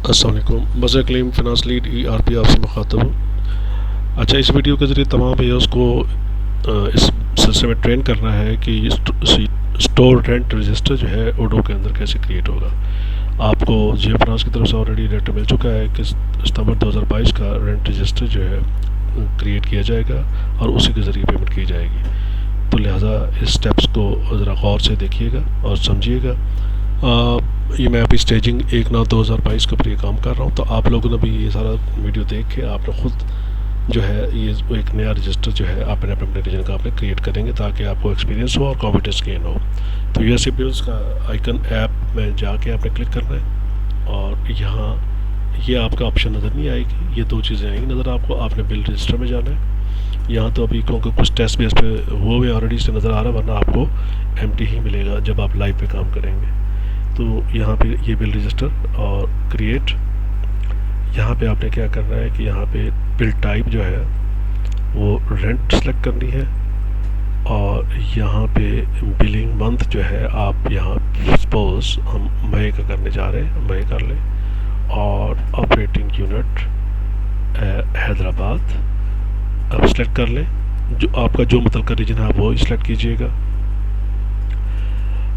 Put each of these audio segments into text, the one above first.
अस्सलाम वालेकुम। Mazhar claim finance lead ERP आपसे मुखातब हूँ। अच्छा, इस वीडियो के ज़रिए तमाम व्यूअर्स को इस सिलसिले में ट्रेन करना है कि स्टोर रेंट रजिस्टर जो है ओडो के अंदर कैसे क्रिएट होगा। आपको जियो फाइनेंस की तरफ से ऑलरेडी लेटर मिल चुका है कि सितंबर 2022 का रेंट रजिस्टर जो है क्रिएट किया जाएगा और उसी के ज़रिए पेमेंट की जाएगी। तो लिहाजा इस स्टेप्स को ज़रा गौर से देखिएगा और समझिएगा। ये मैं अभी स्टेजिंग 1/9/2022 के ऊपर ये काम कर रहा हूँ, तो आप लोगों ने भी ये सारा वीडियो देख के आपने ख़ुद जो है ये एक नया रजिस्टर जो है अपने अपने रीजन का आपने क्रिएट करेंगे ताकि आपको एक्सपीरियंस हो और कॉन्फिडेंस गेन हो। तो यूएसए बिल्स का आइकन ऐप में जाके आपने क्लिक करना है और यहाँ ये आपका ऑप्शन नज़र नहीं आएगी, ये दो चीज़ें आएंगी नज़र आपको। आपने बिल रजिस्टर में जाना है। यहाँ तो अभी क्योंकि कुछ टेस्ट बेस पे हुए ऑलरेडी से नज़र आ रहा है, वरना आपको एम्प्टी ही मिलेगा जब आप लाइव पे काम करेंगे। तो यहाँ पे ये बिल रजिस्टर और क्रिएट, यहाँ पे आपने क्या करना है कि यहाँ पे बिल टाइप जो है वो रेंट सेलेक्ट करनी है और यहाँ पे बिलिंग मंथ जो है आप यहाँ सपोज हम मई का करने जा रहे हैं, मई कर लें। और ऑपरेटिंग यूनिट हैदराबाद आप सेलेक्ट कर लें। जो आपका जो मतलब का रीजन है वो सेलेक्ट कीजिएगा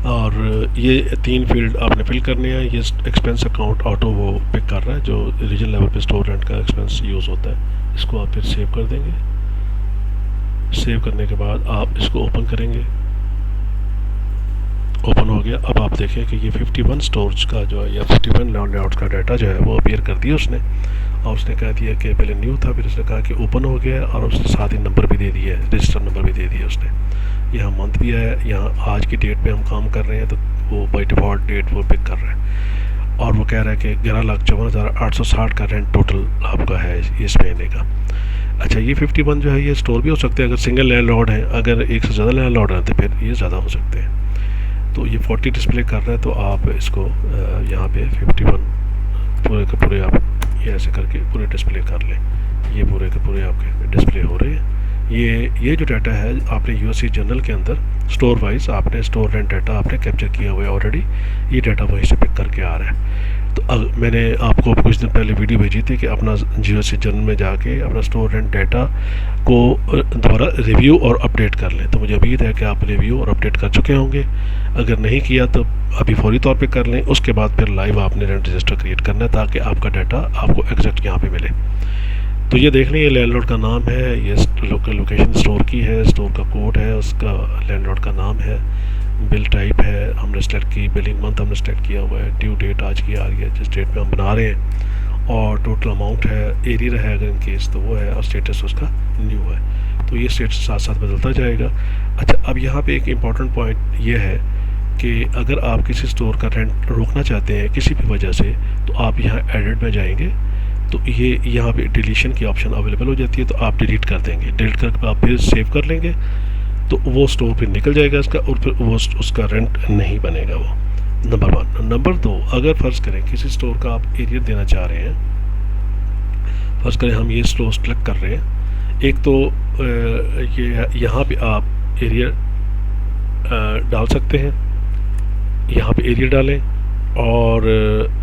और ये 3 फील्ड आपने फिल करने हैं। ये एक्सपेंस अकाउंट ऑटो वो पिक कर रहा है जो रीजन लेवल पे स्टोर रेंट का एक्सपेंस यूज़ होता है। इसको आप फिर सेव कर देंगे। सेव करने के बाद आप इसको ओपन करेंगे। ओपन हो गया। अब आप देखें कि ये 51 स्टोर्स का जो है या 51 लैंडलॉर्ड्स का डाटा जो है वो अपीयर कर दिया उसने, और उसने कह दिया कि पहले न्यू था, फिर उसने कहा कि ओपन हो गया और उसने साथ ही नंबर भी दे दिया है, रजिस्टर नंबर भी दे दिया उसने। यहाँ मंथ भी है, यहाँ आज की डेट पे हम काम कर रहे हैं तो वो बाई डिफ़ॉल्ट डेट वो पिक कर रहा है और वो कह रहा है कि 11,54,860 का रेंट टोटल आपका है इस महीने का। अच्छा, ये 51 जो है ये स्टोर भी हो सकते हैं अगर सिंगल लैंडलॉर्ड है, अगर एक से ज़्यादा लैंडलॉर्ड हैं तो फिर ये ज़्यादा हो सकते हैं। तो ये 40 डिस्प्ले कर रहा है, तो आप इसको यहाँ पे 51 पूरे के पूरे आप ये ऐसे करके पूरे डिस्प्ले कर लें। ये पूरे के पूरे आपके डिस्प्ले हो रहे हैं। ये जो डाटा है आपने यूएससी जर्नल के अंदर स्टोर वाइज आपने स्टोर रेंट डाटा आपने कैप्चर किया हुआ है ऑलरेडी। ये डाटा वहीं से पिक करके आ रहा है। तो मैंने आपको कुछ दिन पहले वीडियो भेजी थी कि अपना यूएससी जर्नल में जाके अपना स्टोर रेंट डाटा को दोबारा रिव्यू और अपडेट कर लें। तो मुझे उम्मीद है कि आप रिव्यू और अपडेट कर चुके होंगे। अगर नहीं किया तो अभी फौरी तौर पे कर लें। उसके बाद फिर लाइव आपने रेंट रजिस्टर क्रिएट करना है ताकि आपका डाटा आपको एग्जैक्ट यहाँ पे मिले। तो ये देख लें, ये लैंडलॉर्ड का नाम है, ये लोकेशन स्टोर की है, स्टोर का कोड है, उसका लैंडलॉर्ड का नाम है, बिल टाइप है हमने सेलेक्ट की, बिलिंग मंथ हमने सेलेक्ट किया हुआ है, ड्यू डेट आज की आ रही है जिस डेट पे हम बना रहे हैं, और टोटल अमाउंट है, एरियर है अगर इन केस तो वो है, और स्टेटस उसका न्यू है। तो ये स्टेटस साथ साथ बदलता जाएगा। अच्छा, अब यहाँ पे एक इम्पॉर्टेंट पॉइंट ये है कि अगर आप किसी स्टोर का रेंट रोकना चाहते हैं किसी भी वजह से, तो आप यहाँ एडिट में जाएंगे तो ये यहाँ पे डिलीशन की ऑप्शन अवेलेबल हो जाती है, तो आप डिलीट कर देंगे। डिलीट करके आप फिर सेव कर लेंगे तो वो स्टोर फिर निकल जाएगा इसका, और फिर वो उसका रेंट नहीं बनेगा वो। नंबर 1। नंबर 2, अगर फ़र्ज़ करें किसी स्टोर का आप एरिया देना चाह रहे हैं, फ़र्ज़ करें हम ये स्टोर सेलेक्ट कर रहे हैं, एक तो ये यहाँ पे आप एरिया डाल सकते हैं, यहाँ पे एरिया डालें और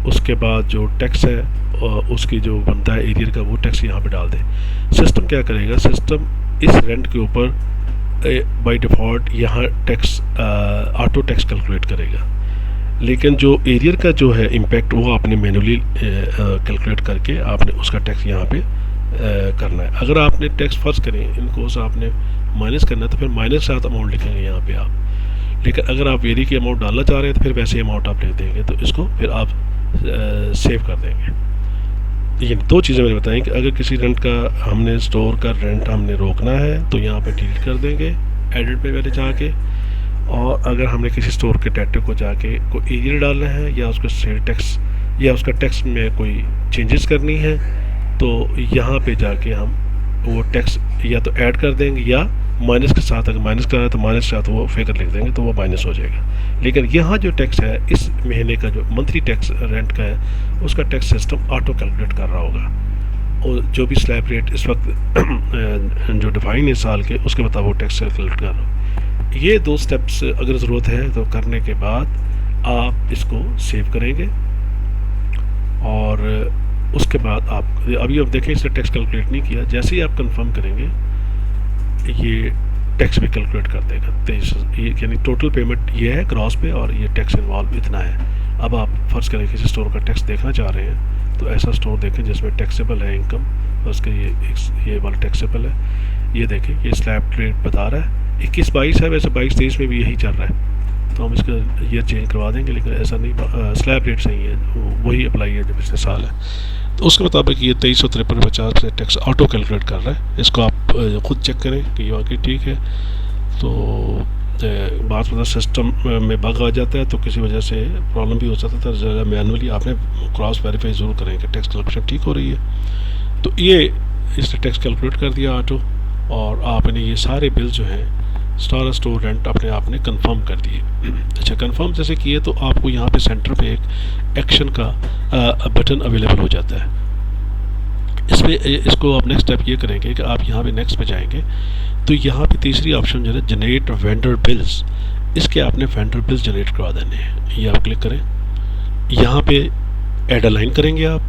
उसके बाद जो टैक्स है उसकी जो बनता है एरियर का वो टैक्स यहाँ पे डाल दें। सिस्टम क्या करेगा, सिस्टम इस रेंट के ऊपर बाय डिफ़ॉल्ट यहाँ टैक्स ऑटो टैक्स कैलकुलेट करेगा, लेकिन जो एरियर का जो है इम्पैक्ट वो आपने मैन्युअली कैलकुलेट करके आपने उसका टैक्स यहाँ पे करना है। अगर आपने टैक्स फ़र्ज़ करें इनको आपने माइनस करना है तो फिर माइनस के साथ अमाउंट लिखेंगे यहाँ पे आप। लेकिन अगर आप एरिया की अमाउंट डालना चाह रहे हैं तो फिर वैसे अमाउंट आप लिख देंगे, तो इसको फिर आप सेव कर देंगे। ये 2 चीज़ें मैंने बताई कि अगर किसी रेंट का हमने स्टोर का रेंट हमने रोकना है तो यहाँ पे डिलीट कर देंगे एडिट पे पहले जाके, और अगर हमने किसी स्टोर के डाटे को जाके कोई एरिया डालना है या उसका सेल टैक्स या उसका टैक्स में कोई चेंजेस करनी है तो यहाँ पे जाके हम वो टैक्स या तो ऐड कर देंगे या माइनस के साथ, अगर माइनस कर रहा है तो माइनस के साथ वो फिगर लिख देंगे तो वो माइनस हो जाएगा। लेकिन यहाँ जो टैक्स है इस महीने का जो मंथली टैक्स रेंट का है उसका टैक्स सिस्टम ऑटो कैलकुलेट कर रहा होगा, और जो भी स्लैब रेट इस वक्त जो डिफाइन है साल के उसके मुताबिक वो टैक्स कैलकुलेट कर रहा हो। ये 2 स्टेप्स अगर ज़रूरत है तो करने के बाद आप इसको सेव करेंगे और उसके बाद आप अभी अब देखें इसने टैक्स कैलकुलेट नहीं किया, जैसे ही आप कंफर्म करेंगे ये टैक्स भी कैलकुलेट कर देगा 23, ये यानी टोटल पेमेंट ये है ग्रॉस पे और ये टैक्स इन्वॉल्व इतना है। अब आप फ़र्ज़ करें किसी स्टोर का टैक्स देखना चाह रहे हैं तो ऐसा स्टोर देखें जिसमें टैक्सेबल है इनकम, उसके ये वाला टैक्सेबल है, ये देखें ये स्लैब रेट बता रहा है 21-22 है, वैसे 22-23 में भी यही चल रहा है तो हम इसका ईयर चेंज करवा देंगे, लेकिन ऐसा नहीं, स्लैब रेट सही है, वही अप्लाई है जो पिछले साल है। तो उसके मुताबिक ये 2353.50% टैक्स ऑटो कैलकुलेट कर रहा है। इसको आप ख़ुद चेक करें कि ये वाकई ठीक है। तो बात मतलब सिस्टम में बग आ जाता है तो किसी वजह से प्रॉब्लम भी हो सकता है, ज़रा मैनुअली आपने क्रॉस वेरीफाई ज़रूर करें कि टैक्स कैलकुलेशन ठीक हो रही है। तो ये इसने टैक्स कैलकुलेट कर दिया ऑटो, और आपने ये सारे बिल जो हैं सारा स्टोर रेंट अपने आपने कंफर्म कर दिए। अच्छा, कंफर्म जैसे किए तो आपको यहाँ पे सेंटर पे एक एक्शन का बटन अवेलेबल हो जाता है। इसमें इसको आप नेक्स्ट स्टेप ये करेंगे कि आप यहाँ पे नेक्स्ट पे जाएंगे तो यहाँ पे तीसरी ऑप्शन जो है जनरेट वेंडर बिल्स, इसके आपने वेंडर बिल्स जनरेट करवा देने हैं। ये आप क्लिक करें, यहाँ पे एड अ लाइन करेंगे आप,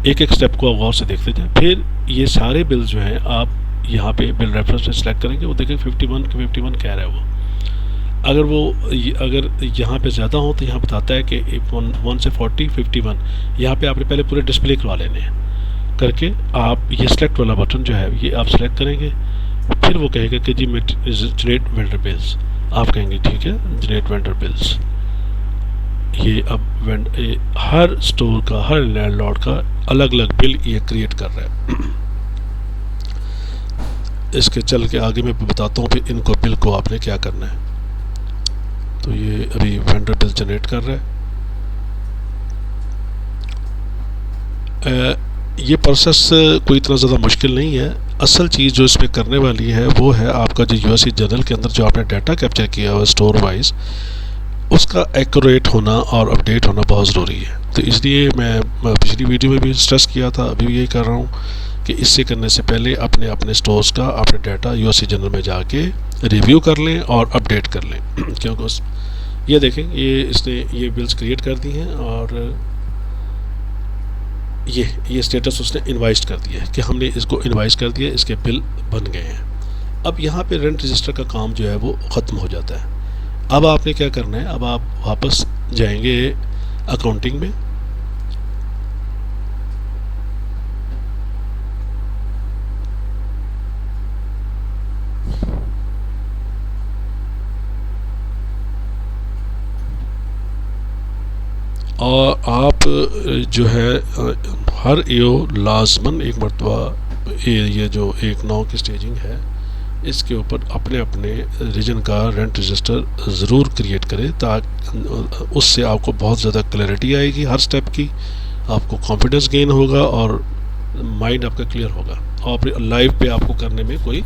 एक एक स्टेप को गौर से देखते जाए। फिर ये सारे बिल्स जो हैं आप यहाँ पे बिल रेफरेंस पे सिलेक्ट करेंगे, वो देखें 51 कह रहा है वो। अगर यहाँ पे ज़्यादा हो तो यहाँ बताता है कि 1 से 40 51, यहाँ पे आपने पहले पूरे डिस्प्ले करवा लेने हैं करके आप ये सिलेक्ट वाला बटन जो है ये आप सेलेक्ट करेंगे। फिर वो कहेगा कि जी जनरेट वेंडर बिल्स, आप कहेंगे ठीक है जनरेट वेंडर बिल्स। ये अब हर स्टोर का हर लैंडलॉर्ड का अलग अलग बिल ये क्रिएट कर रहा है। इसके चल के आगे मैं बताता हूँ फिर इनको बिल को आपने क्या करना है। तो ये अभी वेंडर बिल जनरेट कर रहा है। ये प्रोसेस कोई इतना ज़्यादा मुश्किल नहीं है। असल चीज़ जो इसमें करने वाली है वो है आपका जो यूएससी जर्नल के अंदर जो आपने डाटा कैप्चर किया हुआ स्टोर वाइज, उसका एक्यूरेट होना और अपडेट होना बहुत ज़रूरी है। तो इसलिए मैं पिछली वीडियो में भी स्ट्रेस किया था, अभी भी यही कर रहा हूँ कि इससे करने से पहले अपने स्टोर्स का अपने डाटा यूएससी जर्नल में जाके रिव्यू कर लें और अपडेट कर लें। क्योंकि ये देखें इसने ये बिल्स क्रिएट कर दी हैं और ये स्टेटस उसने इनवाइस कर दिया है कि हमने इसको इनवाइस कर दिया, इसके बिल बन गए हैं। अब यहाँ पे रेंट रजिस्टर का काम जो है वो ख़त्म हो जाता है। अब आपने क्या करना है, अब आप वापस जाएंगे अकाउंटिंग में, और आप जो है हर ईओ लाजमन एक मरतबा ये जो 1/9 की स्टेजिंग है इसके ऊपर अपने रीजन का रेंट रजिस्टर ज़रूर क्रिएट करें, ताकि उससे आपको बहुत ज़्यादा क्लैरिटी आएगी हर स्टेप की, आपको कॉन्फिडेंस गेन होगा और माइंड आपका क्लियर होगा, और लाइव पे आपको करने में कोई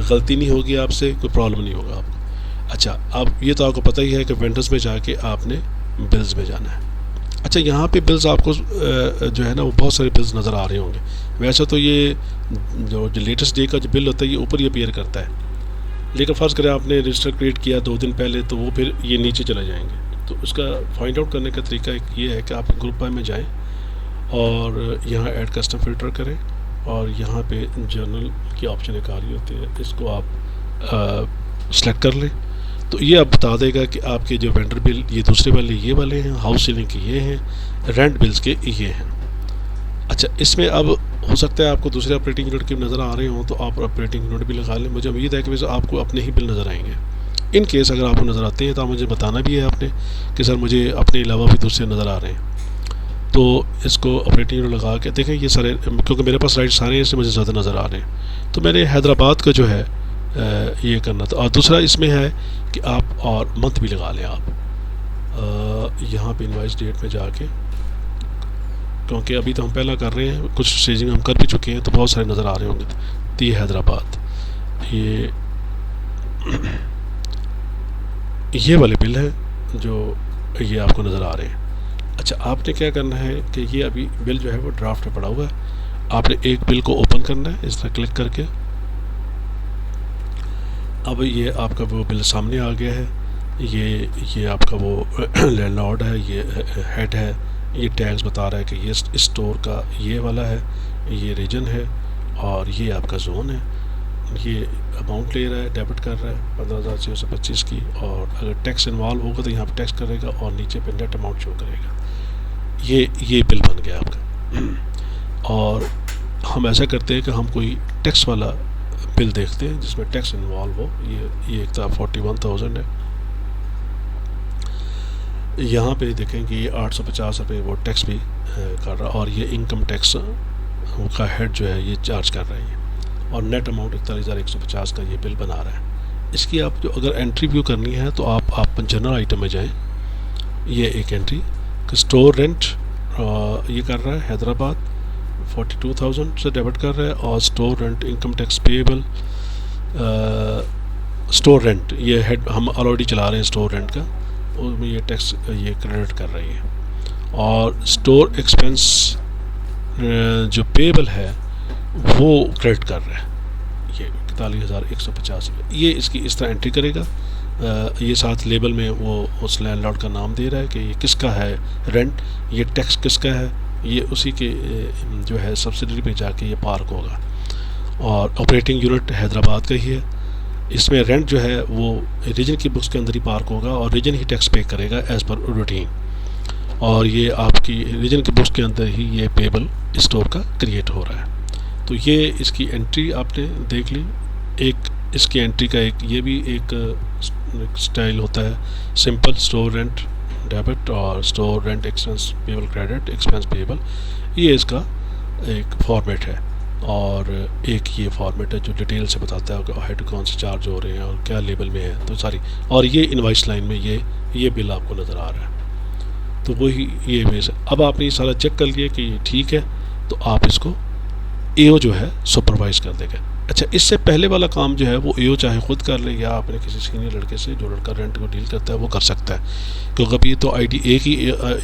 गलती नहीं होगी, आपसे कोई प्रॉब्लम नहीं होगा आपको। अच्छा, अब ये तो आपको पता ही है कि वेंडर्स में जाके आपने बिल्स में जाना है। अच्छा, यहाँ पे बिल्स आपको जो है ना वो बहुत सारे बिल्स नज़र आ रहे होंगे। वैसे तो ये जो लेटेस्ट डे का जो बिल होता है ये ऊपर ही अपीयर करता है, लेकिन फ़र्ज़ करें आपने रजिस्टर क्रिएट किया 2 दिन पहले तो वो फिर ये नीचे चले जाएंगे। तो उसका फाइंड आउट करने का तरीका एक ये है कि आप ग्रुप बाय में जाएं और यहाँ ऐड कस्टम फ़िल्टर करें और यहाँ पे जर्नल की ऑप्शन एक आ रही होती है, इसको आप सेलेक्ट कर लें। तो ये आप बता देगा कि आपके जो वेंडर बिल ये दूसरे वाले ये वाले हैं, हाउस सीलिंग के ये हैं, रेंट बिल्स के ये हैं। अच्छा, इसमें अब हो सकता है आपको दूसरे ऑपरेटिंग यूनिट के नज़र आ रहे हों तो आप ऑपरेटिंग यूनिट भी लगा लें। मुझे उम्मीद है कि वैसे आपको अपने ही बिल नज़र आएंगे। इन केस अगर आपको नज़र आते हैं तो आप मुझे बताना भी है आपने कि सर मुझे अपने अलावा भी दूसरे नज़र आ रहे हैं। तो इसको ऑपरेटिंग यूनिट लगा के देखें, ये सारे क्योंकि मेरे पास राइट सारे हैं इसलिए मुझे ज़्यादा नज़र आ रहे हैं। तो मैंने हैदराबाद का जो है ये करना था। और दूसरा इसमें है कि आप और मंथ भी लगा लें आप यहाँ पे इनवाइस डेट में जाके, क्योंकि अभी तो हम पहला कर रहे हैं, कुछ स्टेजिंग हम कर भी चुके हैं तो बहुत सारे नज़र आ रहे होंगे। तो ये हैदराबाद ये वाले बिल हैं जो ये आपको नज़र आ रहे हैं। अच्छा, आपने क्या करना है कि ये अभी बिल जो है वो ड्राफ्ट में पड़ा हुआ है, आपने एक बिल को ओपन करना है इस तरह क्लिक करके। अब ये आपका वो बिल सामने आ गया है, ये आपका वो लैंडलॉर्ड है, ये हेड है, ये टैग्स बता रहा है कि ये स्टोर का ये वाला है, ये रीजन है और ये आपका जोन है। ये अमाउंट ले रहा है, डेबिट कर रहा है 15,625 की, और अगर टैक्स इन्वॉल्व होगा तो यहाँ पे टैक्स करेगा और नीचे पे नेट अमाउंट शो करेगा। ये बिल बन गया आपका। और हम ऐसा करते हैं कि हम कोई टैक्स वाला बिल देखते हैं जिसमें टैक्स इन्वॉल्व हो। ये एक था 41,000 है। यहाँ पे देखें कि ये 850 रुपये वो टैक्स भी कर रहा, और ये इनकम टैक्स का हेड जो है ये चार्ज कर रहा है, और नेट अमाउंट 41,150 का ये बिल बना रहा है। इसकी आप जो अगर एंट्री व्यू करनी है तो आप जनरल आइटम में जाएं। ये एक एंट्री स्टोर रेंट ये कर रहा है हैदराबाद 42,000 से डेबिट कर रहा है, और store rent income tax payable store rent ये हेड हम ऑलरेडी चला रहे हैं स्टोर रेंट का, उसमें ये टैक्स ये क्रेडिट कर रही है। और स्टोर एक्सपेंस जो पेएबल है वो क्रेडिट कर रहा है, ये 41,150 रुपये। ये इसकी इस तरह एंट्री करेगा। ये साथ लेबल में वो उस लैंडलॉर्ड का नाम दे रहा है कि ये किसका है रेंट, ये टैक्स किसका है, ये उसी के जो है सब्सिडरी पे जाके ये पार्क होगा। और ऑपरेटिंग यूनिट हैदराबाद का ही है। इसमें रेंट जो है वो रीजन की बुक्स के अंदर ही पार्क होगा और रीजन ही टैक्स पे करेगा एज़ पर रूटीन, और ये आपकी रीजन की बुक्स के अंदर ही ये पेएबल स्टोर का क्रिएट हो रहा है। तो ये इसकी एंट्री आपने देख ली। एक इसकी एंट्री का एक ये भी एक स्टाइल होता है, सिंपल स्टोर रेंट डेबिट और store rent expense payable credit expense payable, ये इसका एक फॉर्मेट है। और एक ये फॉर्मेट है जो डिटेल से बताता है कि हेड कौन से चार्ज हो रहे हैं और क्या लेवल में है, तो सारी। और ये इनवाइस लाइन में ये बिल आपको नज़र आ रहा है। तो वही ये बेस है। अब आपने ये सारा चेक कर लिया कि ये ठीक है, तो आप इसको एओ जो है सुपरवाइज़ कर देगा। अच्छा, इससे पहले वाला काम जो है वो एओ चाहे खुद कर ले या आपने किसी सीनियर लड़के से, जो लड़का रेंट को डील करता है, वो कर सकता है, क्योंकि अभी तो आईडी एक ही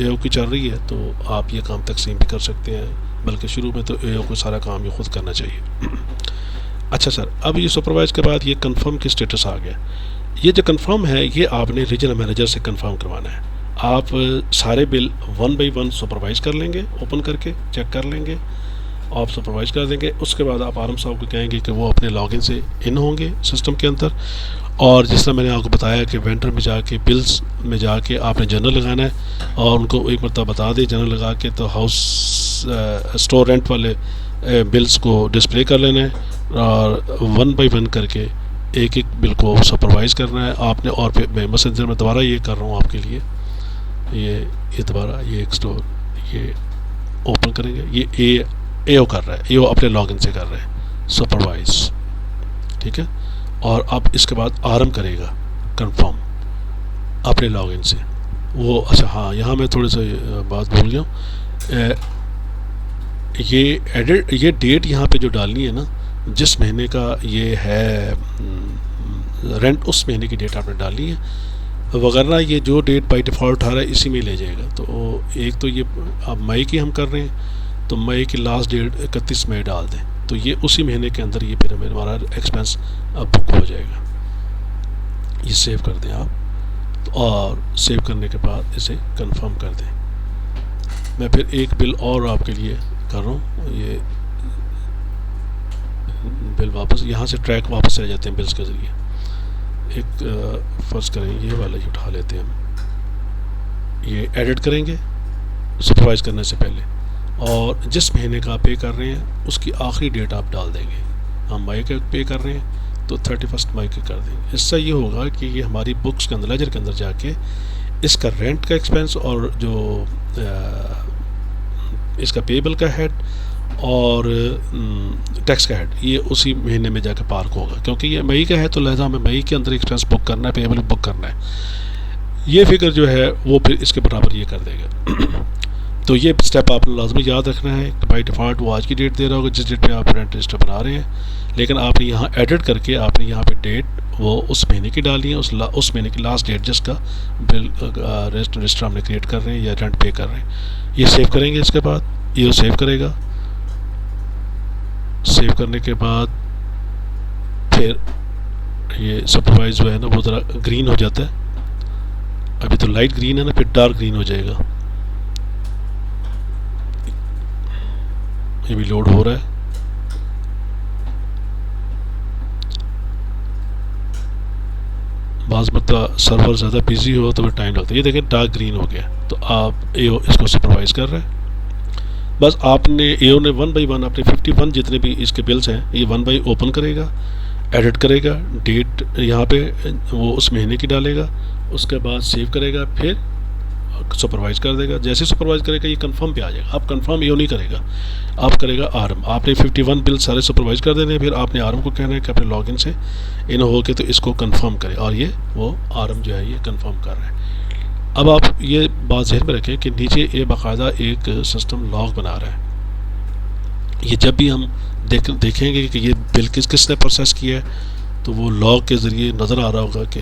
एओ की चल रही है, तो आप ये काम तकसीम भी कर सकते हैं। बल्कि शुरू में तो एओ को सारा काम ये खुद करना चाहिए। अच्छा सर, अब ये सुपरवाइज़ के बाद ये कंफर्म की स्टेटस आ गया। ये जो कंफर्म है ये आपने रीजनल मैनेजर से कंफर्म करवाना है। आप सारे बिल 1 बाई 1 सुपरवाइज़ कर लेंगे, ओपन करके चेक कर लेंगे, आप सुपरवाइज़ कर देंगे। उसके बाद आप आरम साहब को कहेंगे कि वो अपने लॉगिन से इन होंगे सिस्टम के अंदर, और जिस तरह मैंने आपको बताया कि वेंडर में जाके बिल्स में जाके आपने जनरल लगाना है, और उनको एक मरतबा बता दें जनरल लगा के, तो हाउस स्टोर रेंट वाले बिल्स को डिस्प्ले कर लेना है, और 1 बाई 1 करके एक एक बिल को सुपरवाइज़ करना है आपने। और फिर मैं मैसेंजर में दोबारा ये कर रहा हूँ आपके लिए, ये दोबारा ये एक स्टोर ये ओपन करेंगे। ये एओ कर रहा है, एओ अपने लॉगिन से कर रहा है सुपरवाइज, ठीक है। और अब इसके बाद आरम करेगा कंफर्म अपने लॉगिन से वो। अच्छा हाँ, यहाँ मैं थोड़ी सी बात भूल गया। ये डेट यहाँ पे जो डालनी है ना, जिस महीने का ये है रेंट, उस महीने की डेट आपने डालनी है, वगैरह ये जो डेट बाई डिफ़ॉल्ट आ रहा है इसी में ले जाएगा। तो एक तो ये अब मई की हम कर रहे हैं, तो मई की लास्ट डेट 31 मई डाल दें, तो ये उसी महीने के अंदर ये फिर हमारा एक्सपेंस बुक हो जाएगा। ये सेव कर दें आप, और सेव करने के बाद इसे कंफर्म कर दें। मैं फिर एक बिल और आपके लिए कर रहा हूँ। ये बिल वापस यहाँ से ट्रैक वापस चले जाते हैं बिल्स के ज़रिए। एक फर्ज करें ये वाला ही उठा लेते हैं हम, ये एडिट करेंगे सुपरवाइज़ करने से पहले, और जिस महीने का आप पे कर रहे हैं उसकी आखिरी डेट आप डाल देंगे। हम मई का पे कर रहे हैं तो 31 मई के कर देंगे। इससे ये होगा कि ये हमारी बुक्स के अंदर लेजर के अंदर जाके इसका रेंट का एक्सपेंस और जो इसका पेएबल का हेड और टैक्स का हेड ये उसी महीने में जाकर पार्क होगा, क्योंकि ये मई का है तो लिहाजा हमें मई के अंदर एक्सपेंस बुक करना है, पेएबल बुक करना है। ये फिगर जो है वो फिर इसके बराबर ये कर देगा। तो ये स्टेप आपने लाजमी याद रखना है कि बाई डिफ़ॉल्ट वो आज की डेट दे रहा होगा जिस डेट पे आप रेंट रजिस्टर बना रहे हैं, लेकिन आपने यहाँ एडिट करके आपने यहाँ पे डेट वो उस महीने की डाली है, उस महीने की लास्ट डेट जिसका बिल रेंट रजिस्टर हमने क्रिएट कर रहे हैं या रेंट पे कर रहे हैं। ये सेव करेंगे, इसके बाद ये सेव करेगा। सेव करने के बाद फिर ये सुपरवाइज जो है ना वो ज़रा ग्रीन हो जाता है, अभी तो लाइट ग्रीन है ना, फिर डार्क ग्रीन हो जाएगा। ये भी लोड हो रहा है। बाज़ मतलब सर्वर ज़्यादा बिजी हो तो फिर टाइम लगता है। ये देखें डार्क ग्रीन हो गया, तो आप एओ इसको सुपरवाइज़ कर रहे हैं। बस आपने एओ ने 1 बाई 1 अपने 51 जितने भी इसके बिल्स हैं ये 1 बाई ओपन करेगा, एडिट करेगा, डेट यहाँ पे वो उस महीने की डालेगा, उसके बाद सेव करेगा, फिर सुपरवाइज़ कर देगा। जैसे सुपरवाइज़ करेगा ये कंफर्म पे आ जाएगा। आप कंफर्म एओ नहीं करेगा, आप करेगा आरम। आपने 51 बिल सारे सुपरवाइज़ कर देने हैं, फिर आपने आरम को कहना है कि अपने लॉगिन से इन हो के तो इसको कंफर्म करें, और ये वो आरम जो है ये कंफर्म कर रहा है। अब आप ये बात ज़हन में रखें कि नीचे ये बाकायदा एक सिस्टम लॉग बना रहा है। ये जब भी हम देखेंगे कि ये बिल किसने प्रोसेस किया है, तो वो लॉग के ज़रिए नज़र आ रहा होगा कि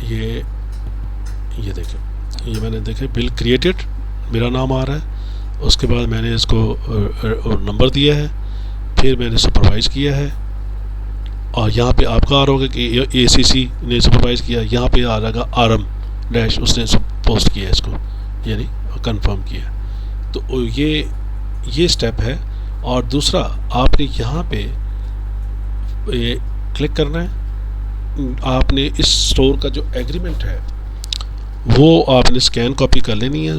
ये देखें, ये मैंने देखे बिल क्रिएटेड मेरा नाम आ रहा है, उसके बाद मैंने इसको नंबर दिया है, फिर मैंने सुपरवाइज़ किया है, और यहाँ पे आपका आ रहा होगा कि एसीसी ने सुपरवाइज़ किया, यहाँ पे आ रहा आरम डैश उसने पोस्ट किया इसको, यानी कंफर्म किया। तो ये स्टेप है। और दूसरा आपने यहाँ पे क्लिक करना है, आपने इस स्टोर का जो एग्रीमेंट है वो आपने स्कैन कॉपी कर लेनी है।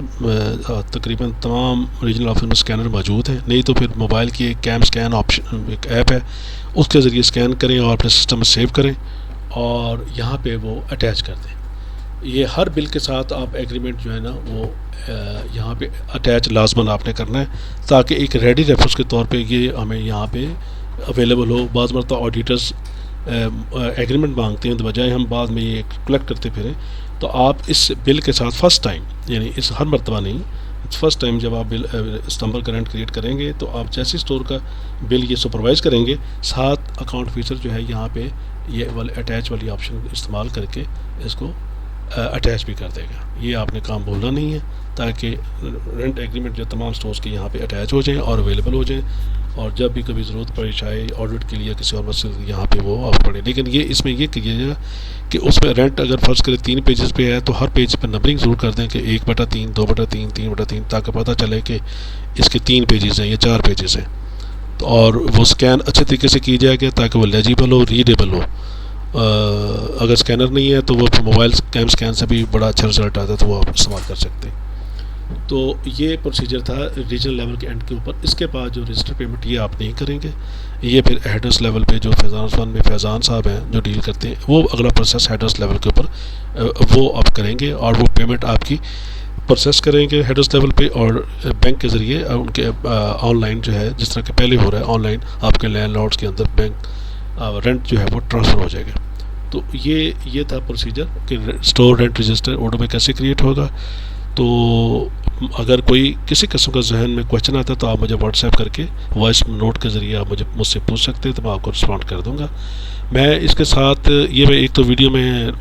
तकरीबन तमाम रीजनल ऑफिस में स्कैनर मौजूद है, नहीं तो फिर मोबाइल की एक कैम स्कैन ऑप्शन एक ऐप है, उसके ज़रिए स्कैन करें और अपने सिस्टम में सेव करें और यहाँ पे वो अटैच कर दें। ये हर बिल के साथ आप एग्रीमेंट जो है ना वो यहाँ पे अटैच लाजमन आपने करना है, ताकि एक रेडी रेफरेंस के तौर पे ये हमें यहाँ पे अवेलेबल हो। बाज़ मरता ऑडिटर्स एग्रीमेंट मांगते हैं, तो बजाय हम बाद में ये कलेक्ट करते फिरें, तो आप इस बिल के साथ फ़र्स्ट टाइम, यानी इस हर मरतबा नहीं, फ़र्स्ट टाइम जब आप बिल इस्तेमाल करंट क्रिएट करेंगे, तो आप जैसे स्टोर का बिल ये सुपरवाइज़ करेंगे, साथ अकाउंट फीचर जो है यहाँ पे ये वाले अटैच वाली ऑप्शन इस्तेमाल करके इसको अटैच भी कर देगा। ये आपने काम भूलना नहीं है, ताकि रेंट एग्रीमेंट जो तमाम स्टोर्स के यहाँ पे अटैच हो जाएं और अवेलेबल हो जाएं, और जब भी कभी ज़रूरत पड़े चाहे ऑडिट के लिए किसी और मसले यहाँ पे वो आप पड़े। लेकिन ये इसमें ये कीजिएगा कि उसमें रेंट अगर फ़र्ज़ करें 3 पेजेस पे है, तो हर पेज पे नंबरिंग ज़रूर कर दें कि 1/3, 2/3, 3/3, ताकि पता चले कि इसके 3 पेजेस हैं या 4 पेजेस हैं। तो और वो स्कैन अच्छे तरीके से की जाएगा ताकि वो लेजिबल हो, रीडेबल हो। अगर स्कैनर नहीं है तो वो मोबाइल कैम स्कैन से भी बड़ा अच्छा रिजल्ट आता है, तो वो आप इस्तेमाल कर सकते हैं। तो ये प्रोसीजर था रीजनल लेवल के एंड के ऊपर। इसके बाद जो रजिस्टर पेमेंट ये आप नहीं करेंगे, ये फिर हेडर्स लेवल पे जो फैज़ान वन में फैज़ान साहब हैं जो डील करते हैं, वो अगला प्रोसेस हेडर्स लेवल के ऊपर वो आप करेंगे, और वो पेमेंट आपकी प्रोसेस करेंगे हेडर्स लेवल पे, और बैंक के ज़रिए उनके ऑनलाइन जो है जिस तरह के पहले हो रहा है ऑनलाइन आपके लैंडलॉर्ड्स के अंदर बैंक रेंट जो है वो ट्रांसफ़र हो जाएगा। तो ये था प्रोसीजर कि स्टोर रेंट रजिस्टर ऑर्डर में कैसे क्रिएट होगा। तो अगर कोई किसी किस्म का जहन में क्वेश्चन आता है तो आप मुझे व्हाट्सएप करके वॉइस नोट के ज़रिए आप मुझसे पूछ सकते हैं, तो मैं आपको रिस्पॉन्ड कर दूंगा। मैं इसके साथ ये मैं एक तो वीडियो में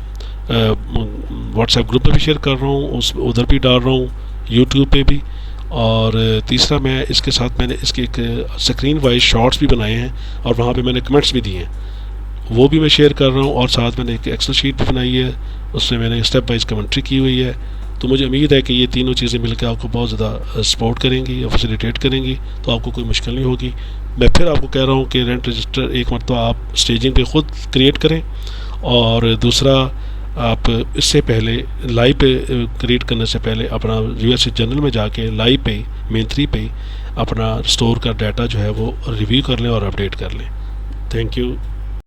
व्हाट्सएप ग्रुप में भी शेयर कर रहा हूँ, उधर भी डाल रहा हूँ, यूट्यूब पे भी, और तीसरा मैं इसके साथ मैंने इसके एक स्क्रीन वाइज शॉर्ट्स भी बनाए हैं और वहाँ पे मैंने कमेंट्स भी दिए हैं, वो भी मैं शेयर कर रहा हूँ। और साथ मैंने एक एक्सेल शीट भी बनाई है, उसमें मैंने स्टेप वाइज कमेंट्री की हुई है। तो मुझे उम्मीद है कि ये तीनों चीज़ें मिलकर आपको बहुत ज़्यादा सपोर्ट करेंगी और फैसिलिटेट करेंगी, तो आपको कोई मुश्किल नहीं होगी। मैं फिर आपको कह रहा हूँ कि रेंट रजिस्टर एक मरतबा आप स्टेजिंग पे ख़ुद क्रिएट करें, और दूसरा आप इससे पहले लाइव पे क्रिएट करने से पहले अपना यूएससी जनरल में जाके लाइव पे मेन 3 पे अपना स्टोर का डाटा जो है वो रिव्यू कर लें और अपडेट कर लें। Thank you.